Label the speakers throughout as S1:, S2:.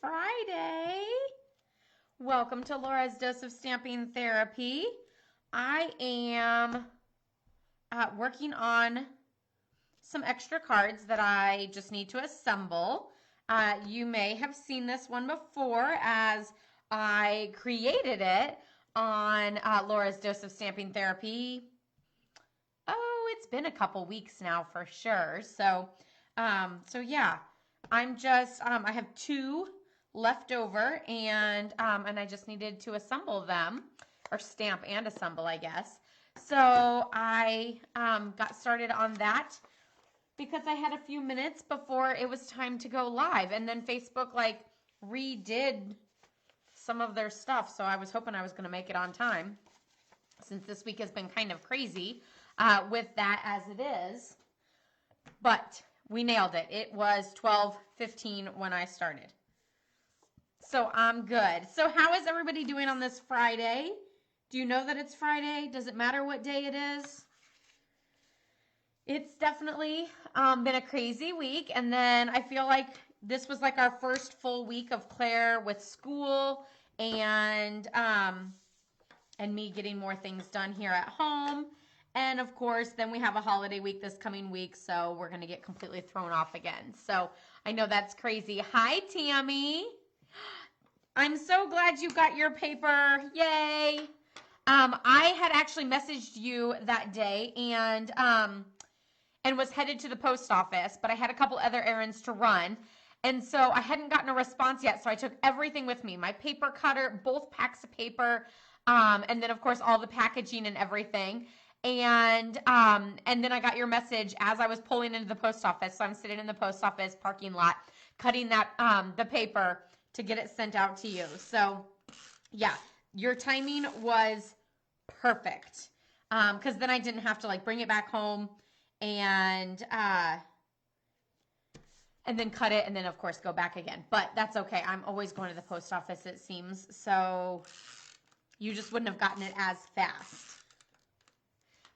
S1: Friday. Welcome to Laura's Dose of Stamping Therapy. I am working on some extra cards that I just need to assemble. You may have seen this one before as I created it on Laura's Dose of Stamping Therapy. Oh, it's been a couple weeks now for sure. So yeah, I'm just, I have two left over and I just needed to assemble them, or stamp and assemble, I guess. So I got started on that because I had a few minutes before it was time to go live, and then Facebook like redid some of their stuff, so I was hoping I was going to make it on time since this week has been kind of crazy with that as it is. But we nailed it. It was 12:15 when I started. So I'm good. So how is everybody doing on this Friday? Do you know that it's Friday? Does it matter what day it is? It's definitely been a crazy week. And then I feel like this was like our first full week of Claire with school and me getting more things done here at home. And of course, then we have a holiday week this coming week, so we're going to get completely thrown off again. So I know that's crazy. Hi, Tammy. I'm so glad you got your paper. Yay. I had actually messaged you that day and was headed to the post office, but I had a couple other errands to run. And so I hadn't gotten a response yet, so I took everything with me. My paper cutter, both packs of paper, and then, of course, all the packaging and everything. And then I got your message as I was pulling into the post office. So I'm sitting in the post office parking lot, cutting that the paper to get it sent out to you. So yeah, your timing was perfect. Because then I didn't have to like bring it back home and then cut it and then of course go back again. But that's okay. I'm always going to the post office, it seems. So you just wouldn't have gotten it as fast.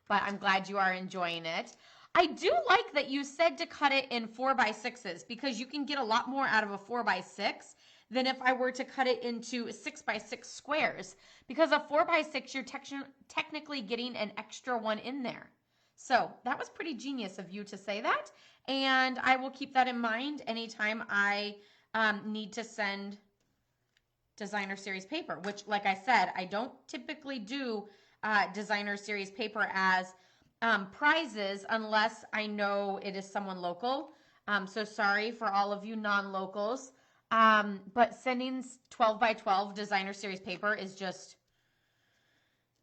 S1: But I'm glad you are enjoying it. I do like that you said to cut it in 4x6s because you can get a lot more out of a 4x6 than if I were to cut it into 6x6 squares. Because a 4x6, you're technically getting an extra one in there. So that was pretty genius of you to say that. And I will keep that in mind anytime I need to send designer series paper, which like I said, I don't typically do designer series paper as prizes unless I know it is someone local. So sorry for all of you non-locals. But sending 12x12 designer series paper is just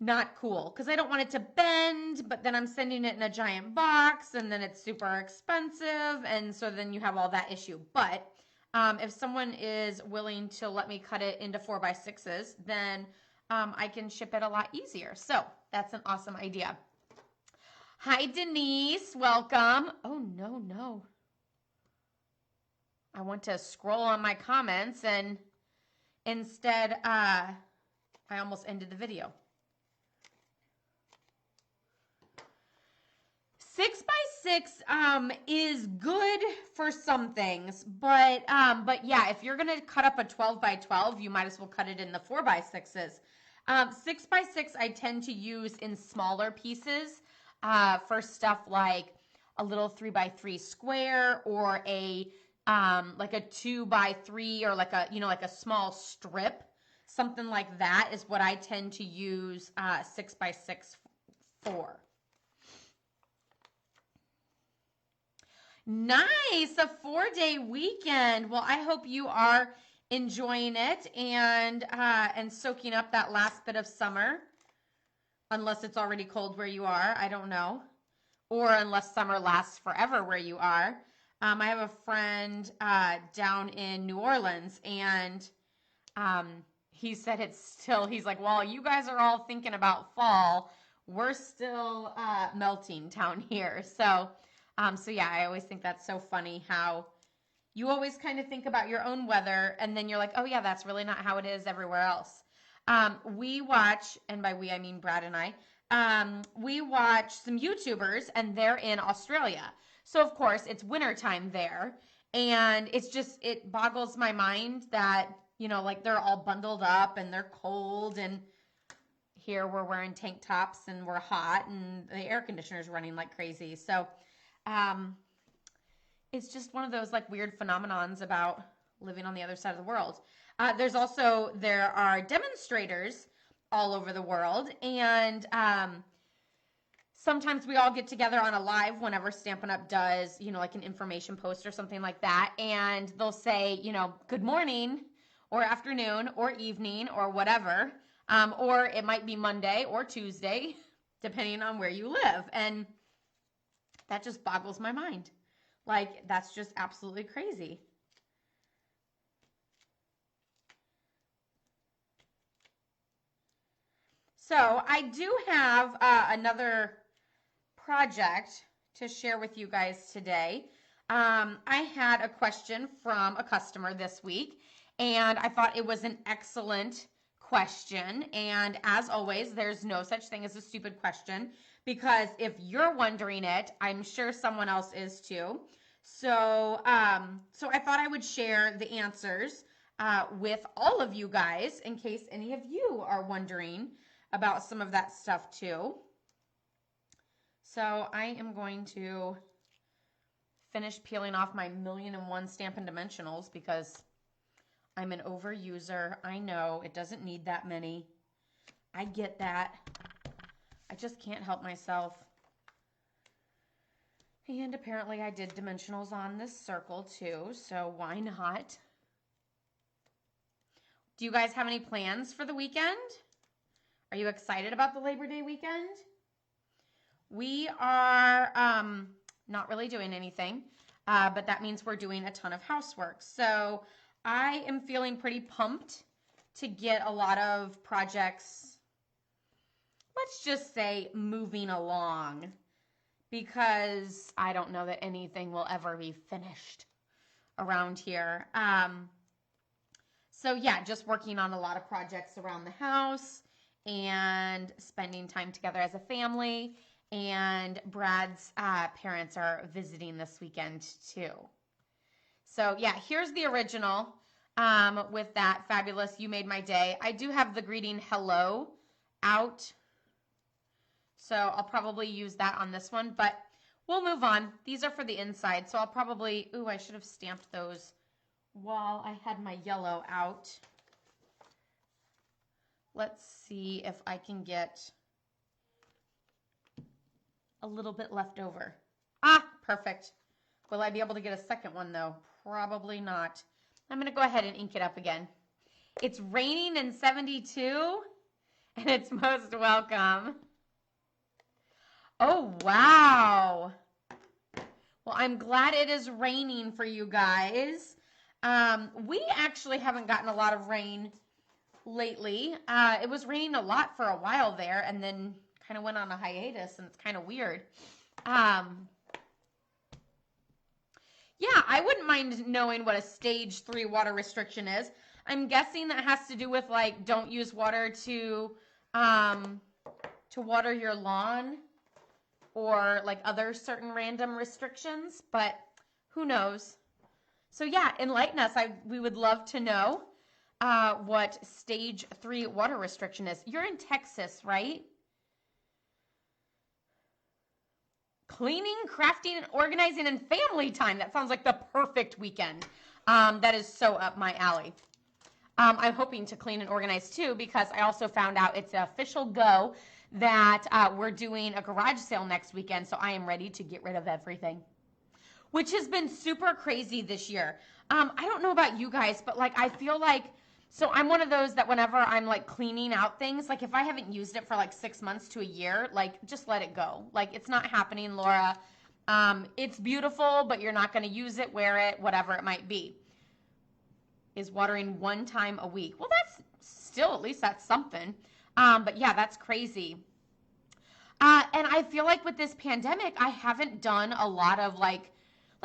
S1: not cool because I don't want it to bend, but then I'm sending it in a giant box and then it's super expensive. And so then you have all that issue. But if someone is willing to let me cut it into 4x6s, then I can ship it a lot easier. So that's an awesome idea. Hi, Denise. Welcome. Oh, no. I want to scroll on my comments and instead I almost ended the video. 6x6 is good for some things, but yeah, if you're gonna cut up a 12x12, you might as well cut it in the 4x6s. 6x6 I tend to use in smaller pieces for stuff like a little 3x3 square or a like a 2x3 or like a small strip. Something like that is what I tend to use 6x6 for. Nice, a 4-day weekend. Well, I hope you are enjoying it and soaking up that last bit of summer, unless it's already cold where you are. I don't know, or unless summer lasts forever where you are. I have a friend down in New Orleans, and he said it's still. He's like, well, you guys are all thinking about fall. We're still melting down here. So yeah, I always think that's so funny how you always kind of think about your own weather and then you're like, oh yeah, that's really not how it is everywhere else. We watch, and by we I mean Brad and I, we watch some YouTubers and they're in Australia. So of course it's wintertime there And it boggles my mind that, like they're all bundled up and they're cold, and here we're wearing tank tops and we're hot and the air conditioner is running like crazy. So it's just one of those like weird phenomenons about living on the other side of the world. There are demonstrators all over the world, and sometimes we all get together on a live whenever Stampin' Up! Does, like an information post or something like that, and they'll say, good morning or afternoon or evening or whatever, or it might be Monday or Tuesday, depending on where you live, and that just boggles my mind. Like, that's just absolutely crazy. So I do have another project to share with you guys today. I had a question from a customer this week, and I thought it was an excellent question. And as always, there's no such thing as a stupid question, because if you're wondering it, I'm sure someone else is too. So I thought I would share the answers with all of you guys in case any of you are wondering about some of that stuff too. So I am going to finish peeling off my 1,000,001 Stampin' Dimensionals because I'm an overuser. I know it doesn't need that many. I get that. I just can't help myself. And apparently I did dimensionals on this circle too, so why not? Do you guys have any plans for the weekend? Are you excited about the Labor Day weekend? We are not really doing anything, but that means we're doing a ton of housework. So I am feeling pretty pumped to get a lot of projects, let's just say, moving along, because I don't know that anything will ever be finished around here. So yeah, just working on a lot of projects around the house and spending time together as a family. And Brad's parents are visiting this weekend too. So yeah, here's the original with that fabulous "You Made My Day." I do have the greeting "Hello" out, so I'll probably use that on this one, but we'll move on. These are for the inside, so I'll probably, I should have stamped those while I had my yellow out. Let's see if I can get a little bit left over. Ah, perfect. Will I be able to get a second one though? Probably not. I'm going to go ahead and ink it up again. It's raining in 72, and it's most welcome. Oh, wow. Well, I'm glad it is raining for you guys. We actually haven't gotten a lot of rain lately. It was raining a lot for a while there, and then kind of went on a hiatus, and it's kind of weird. Yeah, I wouldn't mind knowing what a stage 3 water restriction is. I'm guessing that has to do with, like, don't use water to water your lawn, or like other certain random restrictions, but who knows? So yeah, enlighten us. We would love to know what stage 3 water restriction is. You're in Texas, right? Cleaning, crafting, and organizing, and family time. That sounds like the perfect weekend. That is so up my alley. I'm hoping to clean and organize too, because I also found out it's an official go that we're doing a garage sale next weekend, so I am ready to get rid of everything, which has been super crazy this year. I don't know about you guys, but like I feel like, so I'm one of those that whenever I'm like cleaning out things, like if I haven't used it for like 6 months to a year, like just let it go. Like it's not happening, Laura. It's beautiful, but you're not going to use it, wear it, whatever it might be. Is watering 1 time a week. Well, that's still, at least that's something. But yeah, that's crazy. And I feel like with this pandemic, I haven't done a lot of like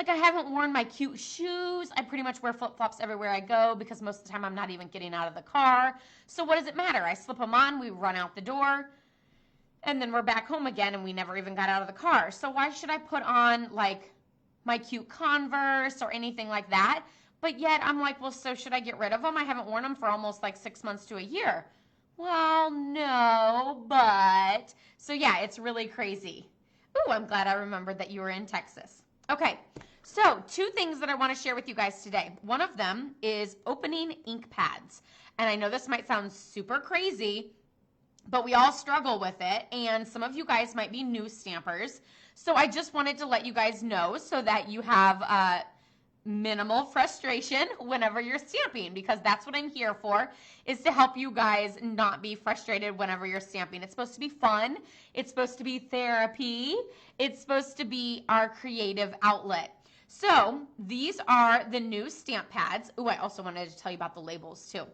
S1: I haven't worn my cute shoes. I pretty much wear flip-flops everywhere I go because most of the time I'm not even getting out of the car. So what does it matter? I slip them on, we run out the door, and then we're back home again and we never even got out of the car. So why should I put on like my cute Converse or anything like that. But yet I'm like, well, so should I get rid of them? I haven't worn them for almost like 6 months to a year. Well, no, but, so yeah, it's really crazy. Ooh, I'm glad I remembered that you were in Texas. Okay, so 2 things that I want to share with you guys today. One of them is opening ink pads. And I know this might sound super crazy, but we all struggle with it. And some of you guys might be new stampers. So I just wanted to let you guys know so that you have minimal frustration whenever you're stamping, because that's what I'm here for, is to help you guys not be frustrated whenever you're stamping. It's supposed to be fun. It's supposed to be therapy. It's supposed to be our creative outlet. So these are the new stamp pads. Oh, I also wanted to tell you about the labels too.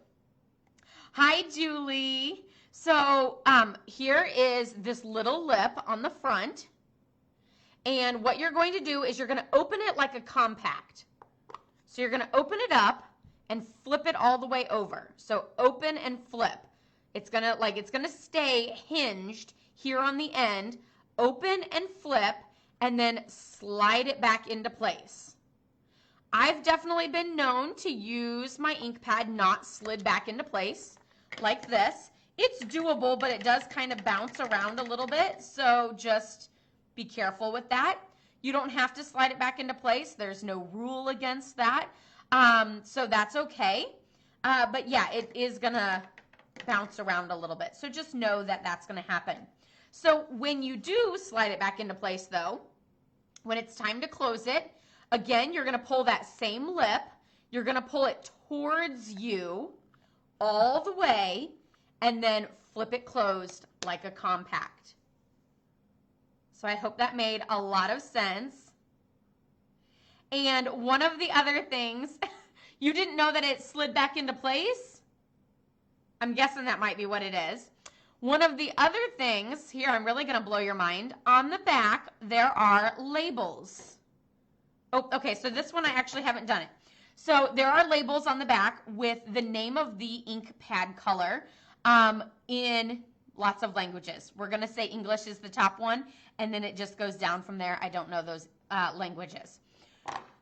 S1: Hi, Julie. So here is this little lip on the front. And what you're going to do is you're going to open it like a compact. So you're going to open it up and flip it all the way over. So open and flip. It's going to stay hinged here on the end. Open and flip, and then slide it back into place. I've definitely been known to use my ink pad not slid back into place like this. It's doable, but it does kind of bounce around a little bit. So just be careful with that. You don't have to slide it back into place. There's no rule against that. So that's okay. But yeah, it is going to bounce around a little bit. So just know that that's going to happen. So when you do slide it back into place though, when it's time to close it, again, you're going to pull that same lip. You're going to pull it towards you all the way and then flip it closed like a compact. So I hope that made a lot of sense. And one of the other things, you didn't know that it slid back into place? I'm guessing that might be what it is. One of the other things, here I'm really going to blow your mind, on the back there are labels. Oh, okay, so this one I actually haven't done it. So there are labels on the back with the name of the ink pad color in lots of languages. We're going to say English is the top one, and then it just goes down from there. I don't know those languages.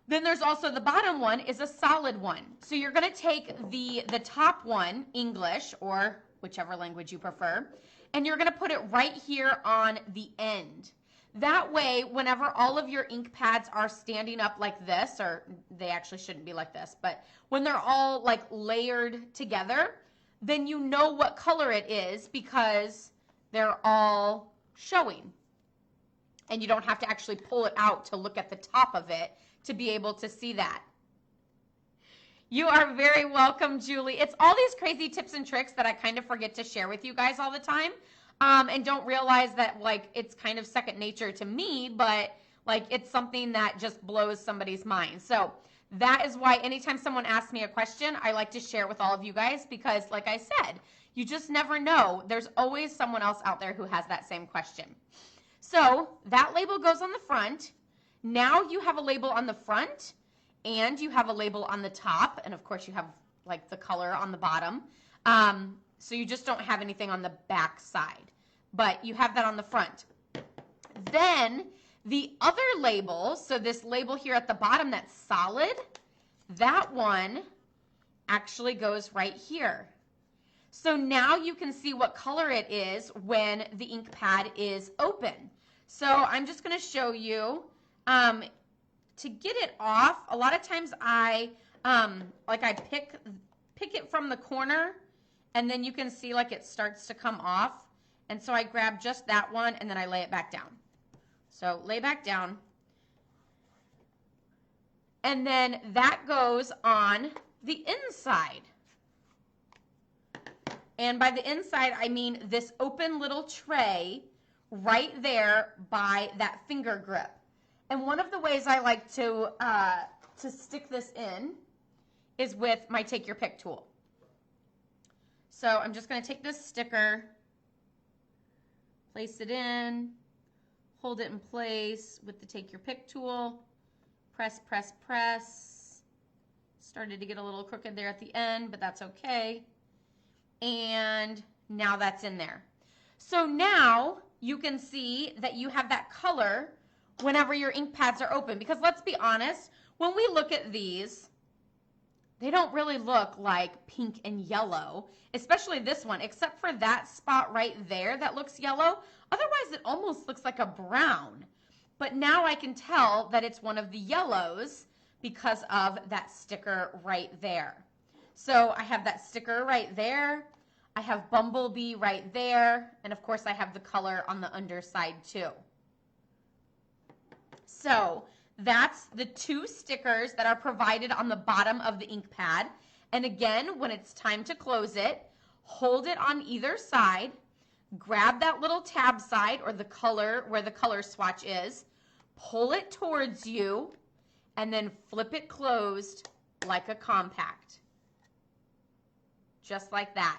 S1: Then there's also the bottom one is a solid one. So you're going to take the top one, English, or whichever language you prefer, and you're going to put it right here on the end. That way, whenever all of your ink pads are standing up like this, or they actually shouldn't be like this, but when they're all like layered together, then you know what color it is because they're all showing. And you don't have to actually pull it out to look at the top of it to be able to see that. You are very welcome, Julie. It's all these crazy tips and tricks that I kind of forget to share with you guys all the time. And don't realize that like it's kind of second nature to me, but like it's something that just blows somebody's mind. So that is why anytime someone asks me a question, I like to share with all of you guys because like I said, you just never know. There's always someone else out there who has that same question. So that label goes on the front. Now you have a label on the front and you have a label on the top. And of course you have like the color on the bottom. So you just don't have anything on the back side, but you have that on the front. Then the other label, so this label here at the bottom that's solid, that one actually goes right here. So now you can see what color it is when the ink pad is open. So I'm just going to show you to get it off. A lot of times I pick it from the corner, and then you can see like it starts to come off. And so I grab just that one and then I lay it back down. So lay back down. And then that goes on the inside. And by the inside, I mean this open little tray right there by that finger grip. And one of the ways I like to stick this in is with my Take Your Pick tool. So I'm just going to take this sticker, place it in, hold it in place with the Take Your Pick tool, press, press, press. Started to get a little crooked there at the end, but that's okay. And now that's in there. So now you can see that you have that color whenever your ink pads are open. Because let's be honest, when we look at these, they don't really look like pink and yellow, especially this one, except for that spot right there that looks yellow. Otherwise, it almost looks like a brown. But now I can tell that it's one of the yellows because of that sticker right there. So I have that sticker right there. I have Bumblebee right there. And of course, I have the color on the underside too. So that's the 2 stickers that are provided on the bottom of the ink pad. And again, when it's time to close it, hold it on either side, grab that little tab side or the color where the color swatch is, pull it towards you, and then flip it closed like a compact. Just like that.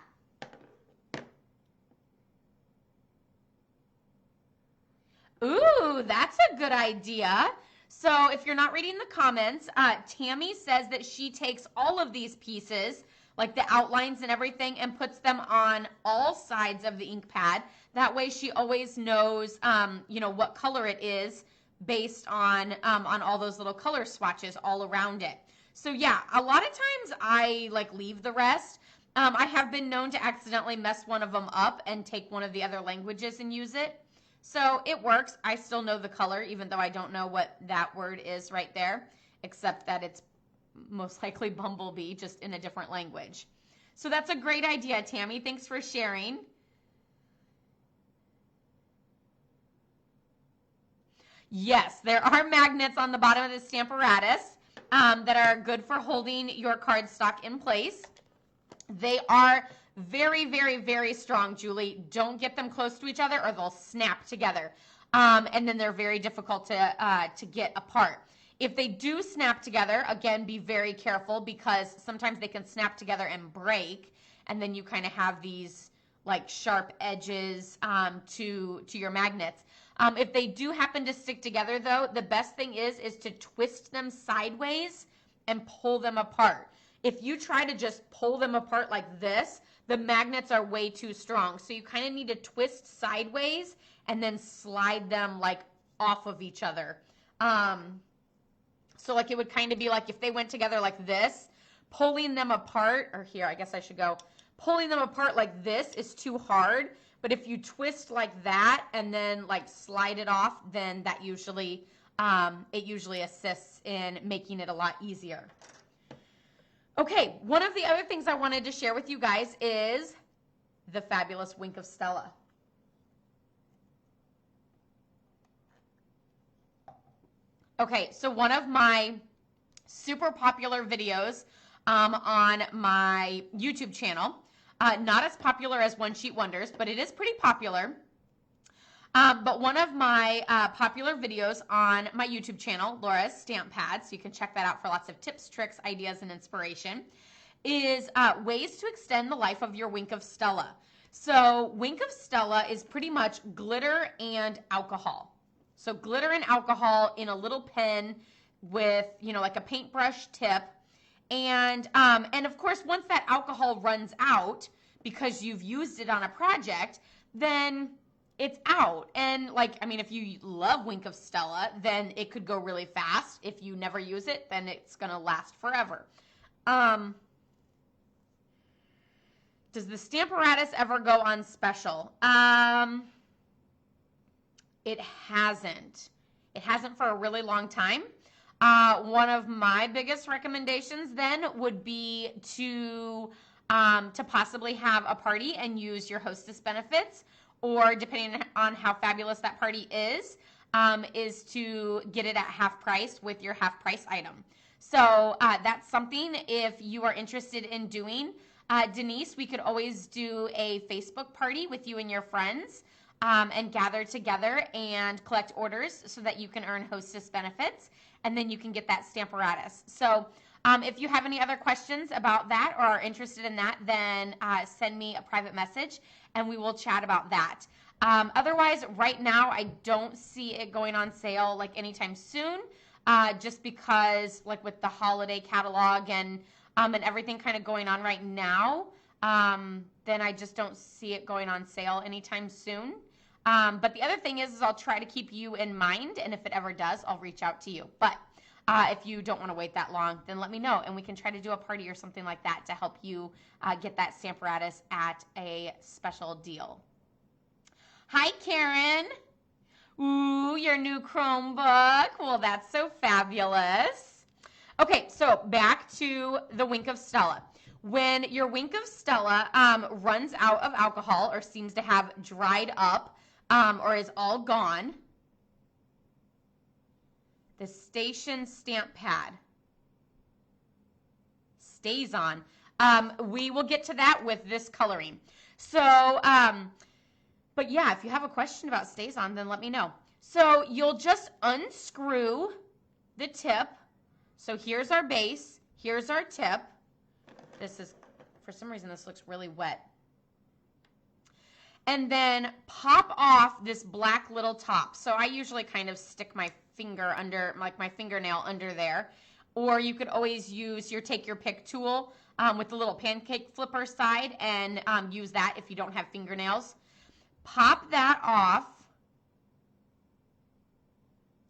S1: Ooh, that's a good idea. So if you're not reading the comments, Tammy says that she takes all of these pieces, like the outlines and everything, and puts them on all sides of the ink pad. That way she always knows, what color it is based on all those little color swatches all around it. So yeah, a lot of times I leave the rest. I have been known to accidentally mess one of them up and take one of the other languages and use it. So it works. I still know the color, even though I don't know what that word is right there, except that it's most likely Bumblebee, just in a different language. So that's a great idea, Tammy. Thanks for sharing. Yes, there are magnets on the bottom of the Stamparatus that are good for holding your cardstock in place. They are very, very, very strong, Julie. Don't get them close to each other or they'll snap together. And then they're very difficult to get apart. If they do snap together, again, be very careful because sometimes they can snap together and break. And then you kind of have these sharp edges to your magnets. If they do happen to stick together though, the best thing is to twist them sideways and pull them apart. If you try to just pull them apart like this, the magnets are way too strong. So you kind of need to twist sideways and then slide them off of each other. So it would kind of be like if they went together like this, pulling them apart, or here, I guess I should go, pulling them apart like this is too hard. But if you twist like that and then slide it off, then that usually, it usually assists in making it a lot easier. Okay, one of the other things I wanted to share with you guys is the fabulous Wink of Stella. Okay, so one of my super popular videos on my YouTube channel, not as popular as One Sheet Wonders, but it is pretty popular. But one of my popular videos on my YouTube channel, Laura's Stamp Pads, you can check that out for lots of tips, tricks, ideas, and inspiration, is ways to extend the life of your Wink of Stella. So Wink of Stella is pretty much glitter and alcohol. So glitter and alcohol in a little pen with, like a paintbrush tip. And of course, once that alcohol runs out because you've used it on a project, then it's out. And if you love Wink of Stella, then it could go really fast. If you never use it, then it's going to last forever. Does the Stamparatus ever go on special? It hasn't. It hasn't for a really long time. One of my biggest recommendations then would be to possibly have a party and use your hostess benefits, or depending on how fabulous that party is to get it at half price with your half price item. So that's something if you are interested in doing. Denise, we could always do a Facebook party with you and your friends and gather together and collect orders so that you can earn hostess benefits, and then you can get that Stamparatus. So if you have any other questions about that or are interested in that, then send me a private message and we will chat about that. Otherwise, right now, I don't see it going on sale anytime soon, just because with the holiday catalog and everything kind of going on right now, then I just don't see it going on sale anytime soon. But the other thing is I'll try to keep you in mind, and if it ever does, I'll reach out to you. But if you don't want to wait that long, then let me know, and we can try to do a party or something like that to help you get that Stamparatus at a special deal. Hi, Karen. Ooh, your new Chromebook. Well, that's so fabulous. Okay, so back to the Wink of Stella. When your Wink of Stella runs out of alcohol or seems to have dried up or is all gone, the station stamp pad stays on. We will get to that with this coloring. So, but yeah, if you have a question about stays on, then let me know. So you'll just unscrew the tip. So here's our base, here's our tip. This is, for some reason, this looks really wet. And then pop off this black little top. So I usually kind of stick my finger under, like my fingernail under there. Or you could always use your take your pick tool with the little pancake flipper side and use that if you don't have fingernails. Pop that off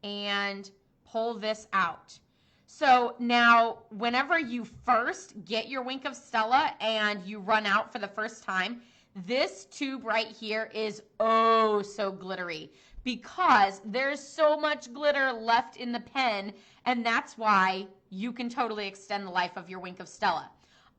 S1: and pull this out. So now whenever you first get your Wink of Stella and you run out for the first time, this tube right here is oh so glittery because there's so much glitter left in the pen, and that's why you can totally extend the life of your Wink of Stella.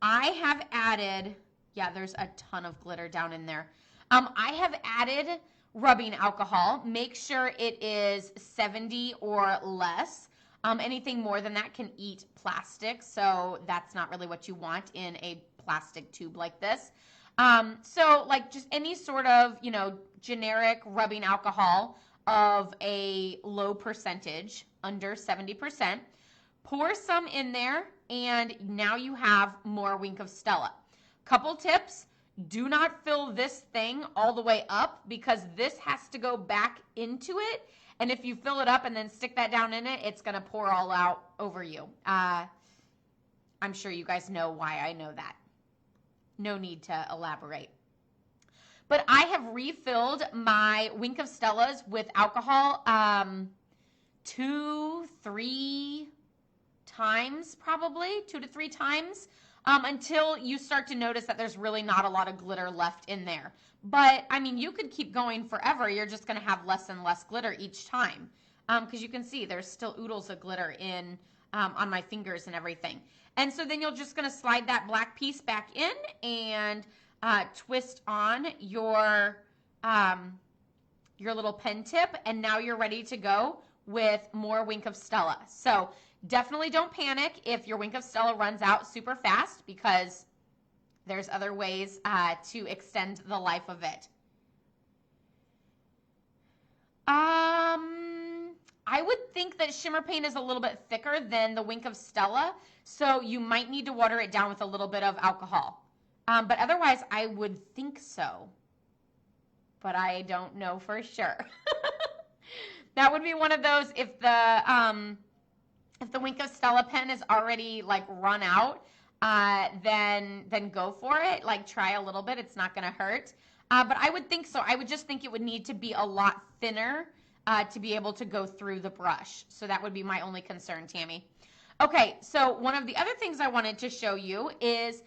S1: I have added, yeah, there's a ton of glitter down in there. I have added rubbing alcohol. Make sure it is 70 or less. Anything more than that can eat plastic, so that's not really what you want in a plastic tube like this. So like just any sort of, you know, generic rubbing alcohol of a low percentage, under 70%. Pour some in there, and now you have more Wink of Stella. Couple tips. Do not fill this thing all the way up because this has to go back into it. And if you fill it up and then stick that down in it, it's going to pour all out over you. I'm sure you guys know why I know that. No need to elaborate. But I have refilled my Wink of Stellas with alcohol 2-3 times, probably 2 to 3 times. Until you start to notice that there's really not a lot of glitter left in there. But, I mean, you could keep going forever. You're just going to have less and less glitter each time. Because you can see there's still oodles of glitter in on my fingers and everything. And so then you're just going to slide that black piece back in and twist on your little pen tip. And now you're ready to go with more Wink of Stella. So definitely don't panic if your Wink of Stella runs out super fast because there's other ways to extend the life of it. I would think that shimmer paint is a little bit thicker than the Wink of Stella, so you might need to water it down with a little bit of alcohol. But otherwise, I would think so. But I don't know for sure. That would be one of those if the Wink of Stella pen is already like run out, then go for it. Like try a little bit. It's not going to hurt. But I would think so. I would just think it would need to be a lot thinner to be able to go through the brush. So that would be my only concern, Tammy. Okay, so one of the other things I wanted to show you is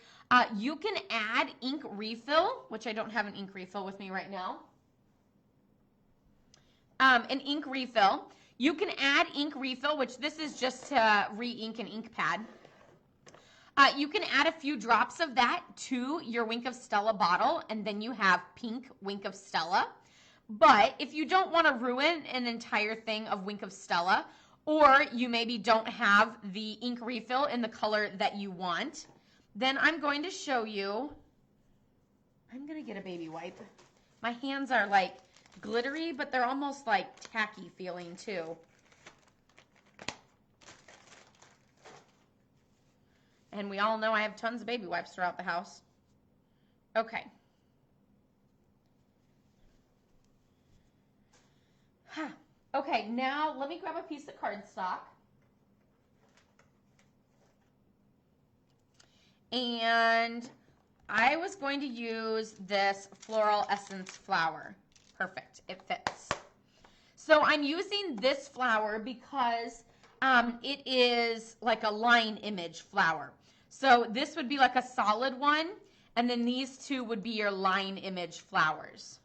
S1: you can add ink refill, which I don't have an ink refill with me right now. An ink refill. You can add ink refill, which this is just to re-ink an ink pad. You can add a few drops of that to your Wink of Stella bottle, and then you have pink Wink of Stella. But if you don't want to ruin an entire thing of Wink of Stella, or you maybe don't have the ink refill in the color that you want, then I'm going to show you. I'm going to get a baby wipe. My hands are like glittery, but they're almost like tacky feeling too. And we all know I have tons of baby wipes throughout the house. Okay. Okay, now let me grab a piece of cardstock. And I was going to use this Floral Essence flower. Perfect. It fits. So I'm using this flower because it is like a line image flower. So this would be like a solid one, and then these two would be your line image flowers.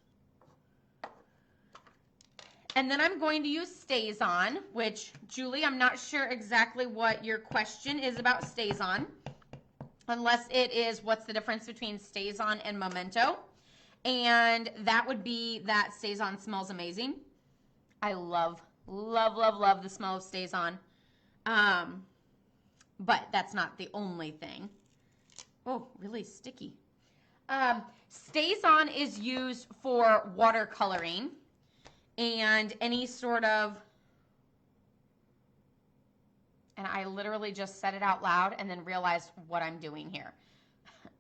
S1: And then I'm going to use Stays On, which, Julie, I'm not sure exactly what your question is about Stays On, unless it is what's the difference between Stays On and Memento. And that would be that Stays On smells amazing. I love, love, love, love the smell of Stays On. But that's not the only thing. Oh, really sticky. Stays On is used for watercoloring and any sort of, and I literally just said it out loud and then realized what I'm doing here.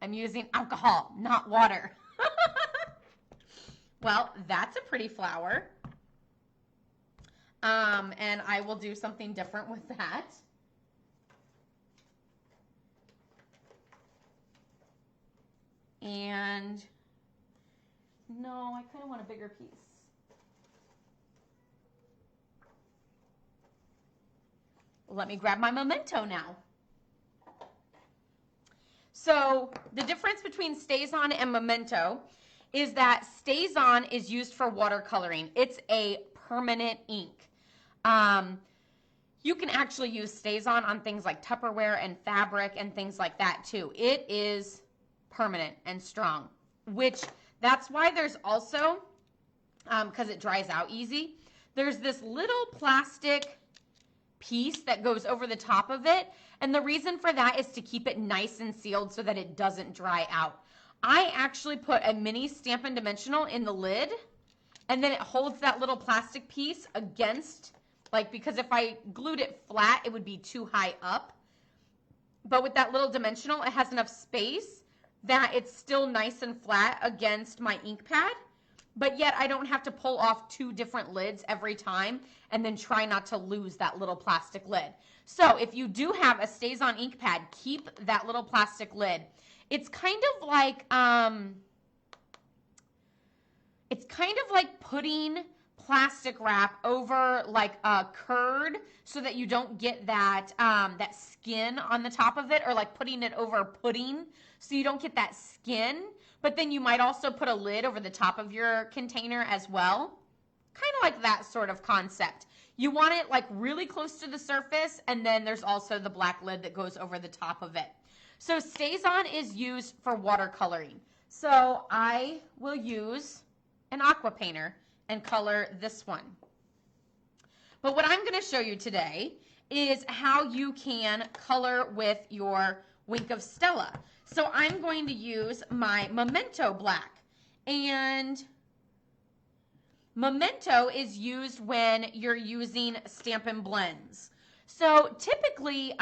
S1: I'm using alcohol, not water. Well, that's a pretty flower. And I will do something different with that. And no, I kind of want a bigger piece. Let me grab my Memento now. So the difference between Stays On and Memento is that Stays On is used for watercoloring. It's a permanent ink. You can actually use Stays On things like Tupperware and fabric and things like that too. It is permanent and strong, which that's why there's also, because it dries out easy, there's this little plastic piece that goes over the top of it. And the reason for that is to keep it nice and sealed so that it doesn't dry out. I actually put a mini Stampin' Dimensional in the lid, and then it holds that little plastic piece against, like, because if I glued it flat, it would be too high up. But with that little dimensional, it has enough space that it's still nice and flat against my ink pad, but yet I don't have to pull off 2 different lids every time and then try not to lose that little plastic lid. So if you do have a Stays On ink pad, keep that little plastic lid. It's kind of like putting plastic wrap over like a curd so that you don't get that that skin on the top of it, or like putting it over pudding so you don't get that skin. But then you might also put a lid over the top of your container as well. Kind of like that sort of concept. You want it like really close to the surface, and then there's also the black lid that goes over the top of it. So Stays On is used for watercoloring. So I will use an aqua painter and color this one. But what I'm going to show you today is how you can color with your Wink of Stella. So I'm going to use my Memento black, and Memento is used when you're using Stampin' Blends. So typically,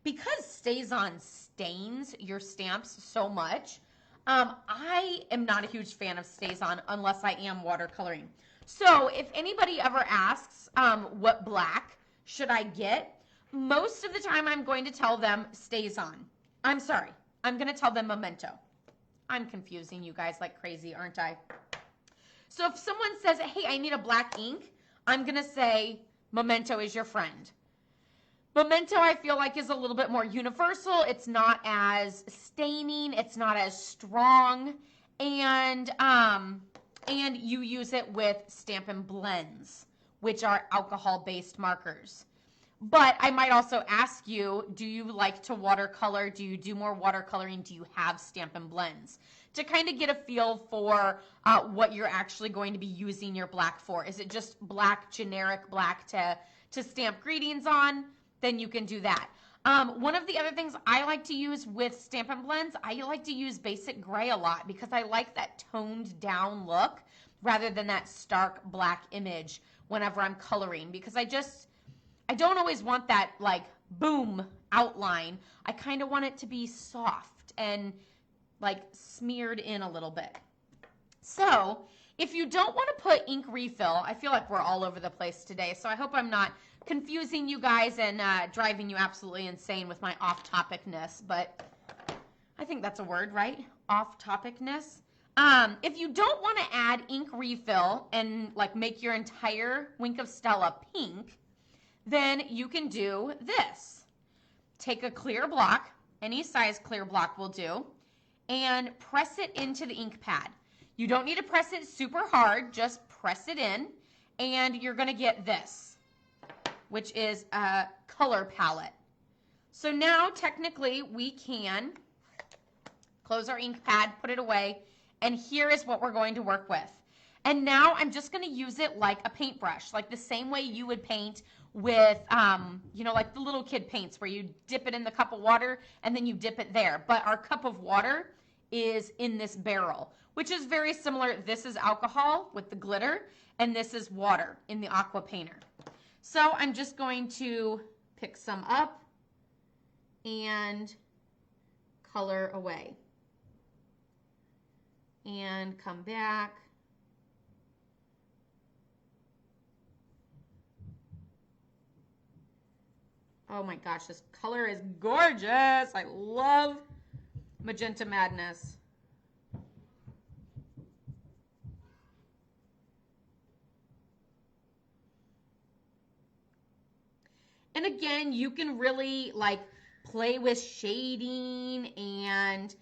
S1: because Stays On stains your stamps so much, I am not a huge fan of Stays On unless I am watercoloring. So if anybody ever asks what black should I get, most of the time I'm going to tell them Stays On. I'm sorry, I'm going to tell them Memento. I'm confusing you guys like crazy, aren't I? So if someone says, hey, I need a black ink, I'm going to say Memento is your friend. Memento, I feel like, is a little bit more universal. It's not as staining. It's not as strong. And you use it with Stampin' Blends, which are alcohol-based markers. But I might also ask you, do you like to watercolor? Do you do more watercoloring? Do you have Stampin' Blends? To kind of get a feel for what you're actually going to be using your black for. Is it just black, generic black to stamp greetings on? Then you can do that. One of the other things I like to use with Stampin' Blends, I like to use basic gray a lot because I like that toned down look rather than that stark black image whenever I'm coloring, because I don't always want that like boom outline. I kind of want it to be soft and like smeared in a little bit. So if you don't want to put ink refill, I feel like we're all over the place today, so I hope I'm not confusing you guys and driving you absolutely insane with my off-topicness, but I think that's a word, right? Off-topicness. If you don't want to add ink refill and like make your entire Wink of Stella pink, then you can do this. Take a clear block, any size clear block will do, and press it into the ink pad. You don't need to press it super hard, just press it in, and you're going to get this, which is a color palette. So now technically we can close our ink pad, put it away, and here is what we're going to work with. And now I'm just going to use it like a paintbrush, like the same way you would paint with, you know, like the little kid paints where you dip it in the cup of water and then you dip it there. But our cup of water is in this barrel, which is very similar. This is alcohol with the glitter, and this is water in the aqua painter. So I'm just going to pick some up and color away. And come back. Oh my gosh, this color is gorgeous. I love Magenta Madness. And again, you can really like play with shading and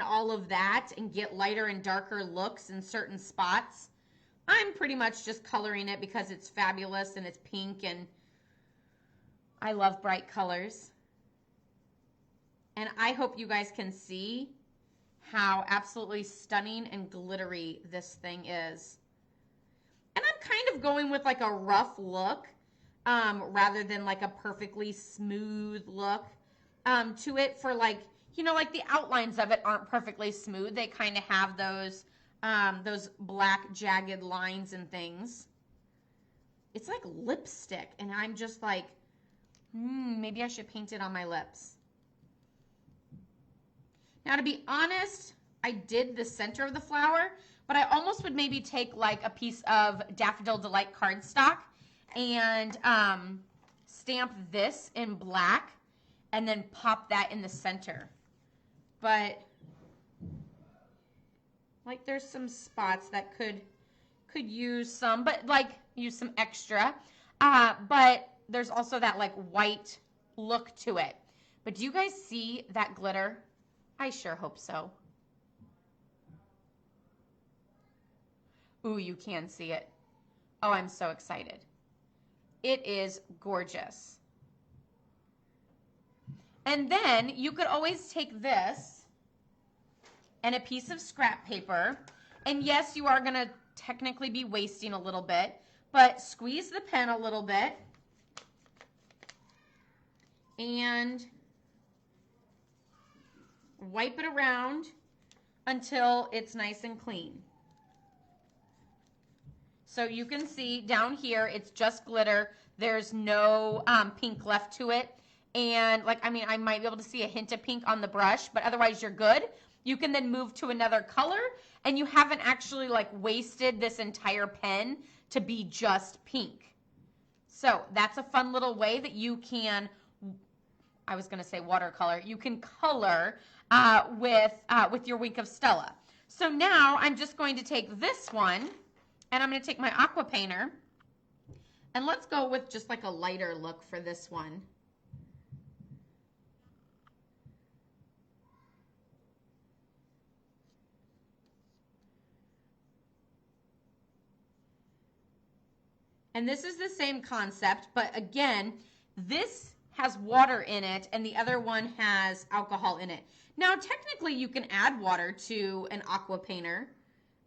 S1: all of that and get lighter and darker looks in certain spots. I'm pretty much just coloring it because it's fabulous and it's pink and I love bright colors. And I hope you guys can see how absolutely stunning and glittery this thing is. And I'm kind of going with like a rough look rather than like a perfectly smooth look to it for like, you know, like the outlines of it aren't perfectly smooth. They kind of have those black jagged lines and things. It's like lipstick, and I'm just like, maybe I should paint it on my lips. Now, to be honest, I did the center of the flower, but I almost would maybe take like a piece of Daffodil Delight cardstock and stamp this in black and then pop that in the center. But like there's some spots that could use some, but like use some extra. But there's also that like white look to it. But do you guys see that glitter? I sure hope so. Ooh, you can see it. Oh, I'm so excited. It is gorgeous. And then you could always take this and a piece of scrap paper. And yes, you are going to technically be wasting a little bit, but squeeze the pen a little bit and wipe it around until it's nice and clean. So you can see down here, it's just glitter. There's no pink left to it. And like, I mean, I might be able to see a hint of pink on the brush, but otherwise you're good. You can then move to another color and you haven't actually like wasted this entire pen to be just pink. So that's a fun little way that you can, I was going to say watercolor, you can color with your Wink of Stella. So now I'm just going to take this one and I'm going to take my aqua painter and let's go with just like a lighter look for this one. And this is the same concept, but again, this has water in it and the other one has alcohol in it. Now, technically you can add water to an aqua painter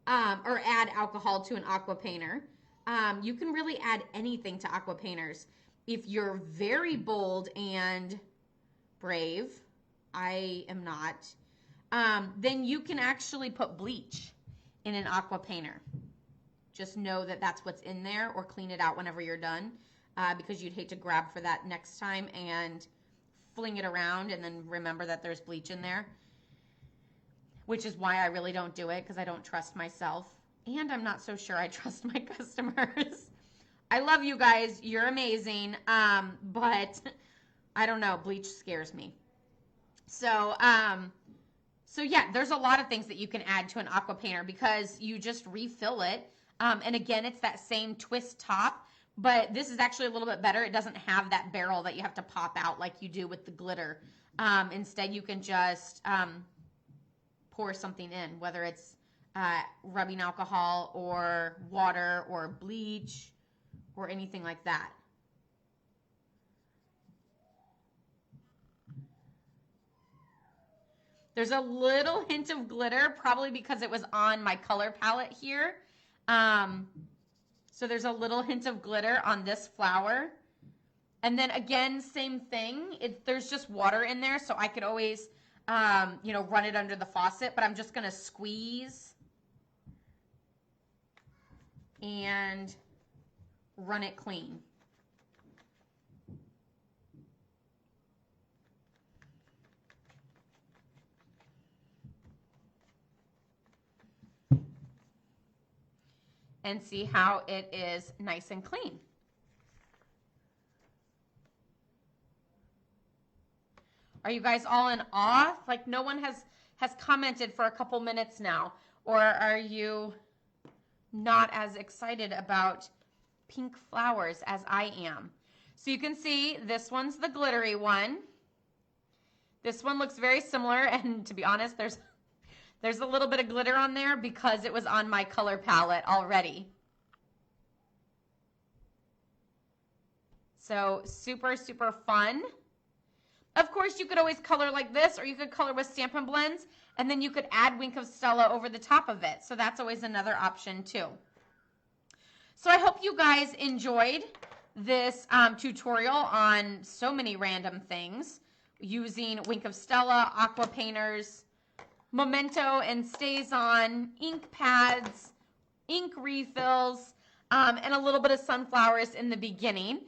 S1: or add alcohol to an aqua painter. You can really add anything to aqua painters. If you're very bold and brave, I am not, then you can actually put bleach in an aqua painter. Just know that that's what's in there, or clean it out whenever you're done, because you'd hate to grab for that next time and fling it around and then remember that there's bleach in there, which is why I really don't do it, because I don't trust myself, and I'm not so sure I trust my customers. I love you guys. You're amazing, but I don't know. Bleach scares me. So So yeah, there's a lot of things that you can add to an aqua painter because you just refill it. And again, it's that same twist top, but this is actually a little bit better. It doesn't have that barrel that you have to pop out like you do with the glitter. Instead, you can just pour something in, whether it's rubbing alcohol or water or bleach or anything like that. There's a little hint of glitter, probably because it was on my color palette here. So there's a little hint of glitter on this flower. And then again, same thing. There's just water in there, so I could always, run it under the faucet. But I'm just going to squeeze and run it clean. And see how it is nice and clean. Are you guys all in awe? Like no one has commented for a couple minutes now. Or are you not as excited about pink flowers as I am? So you can see this one's the glittery one. This one looks very similar, and to be honest, there's a little bit of glitter on there because it was on my color palette already. So super, super fun. Of course, you could always color like this, or you could color with Stampin' Blends, and then you could add Wink of Stella over the top of it. So that's always another option too. So I hope you guys enjoyed this tutorial on so many random things using Wink of Stella, aqua painters, Memento and StazOn, ink pads, ink refills, and a little bit of sunflowers in the beginning.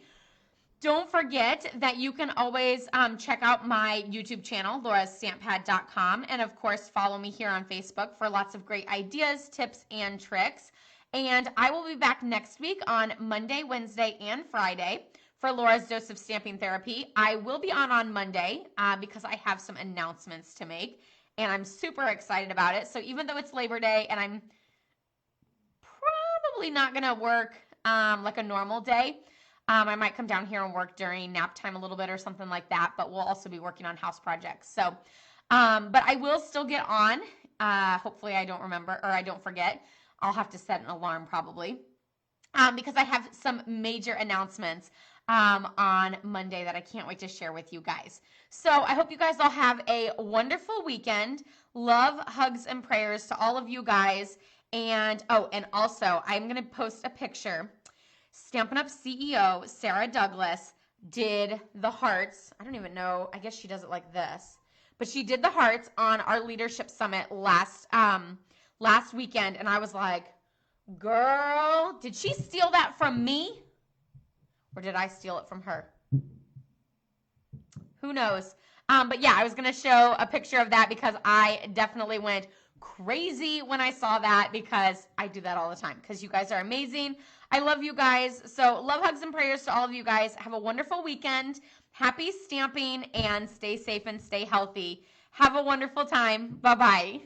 S1: Don't forget that you can always check out my YouTube channel, laurastamppad.com, and of course follow me here on Facebook for lots of great ideas, tips, and tricks. And I will be back next week on Monday, Wednesday, and Friday for Laura's Dose of Stamping Therapy. I will be on Monday because I have some announcements to make. And I'm super excited about it. So even though it's Labor Day and I'm probably not going to work like a normal day, I might come down here and work during nap time a little bit or something like that. But we'll also be working on house projects. So, but I will still get on. Hopefully I don't remember or I don't forget. I'll have to set an alarm probably because I have some major announcements on Monday that I can't wait to share with you guys. So I hope you guys all have a wonderful weekend. Love, hugs, and prayers to all of you guys. And and also I'm going to post a picture. Stampin' Up! CEO Sarah Douglas did the hearts. I don't even know. I guess she does it like this. But she did the hearts on our leadership summit last weekend. And I was like, girl, did she steal that from me? Or did I steal it from her? Who knows? But yeah, I was going to show a picture of that because I definitely went crazy when I saw that because I do that all the time because you guys are amazing. I love you guys. So love, hugs, and prayers to all of you guys. Have a wonderful weekend. Happy stamping and stay safe and stay healthy. Have a wonderful time. Bye-bye.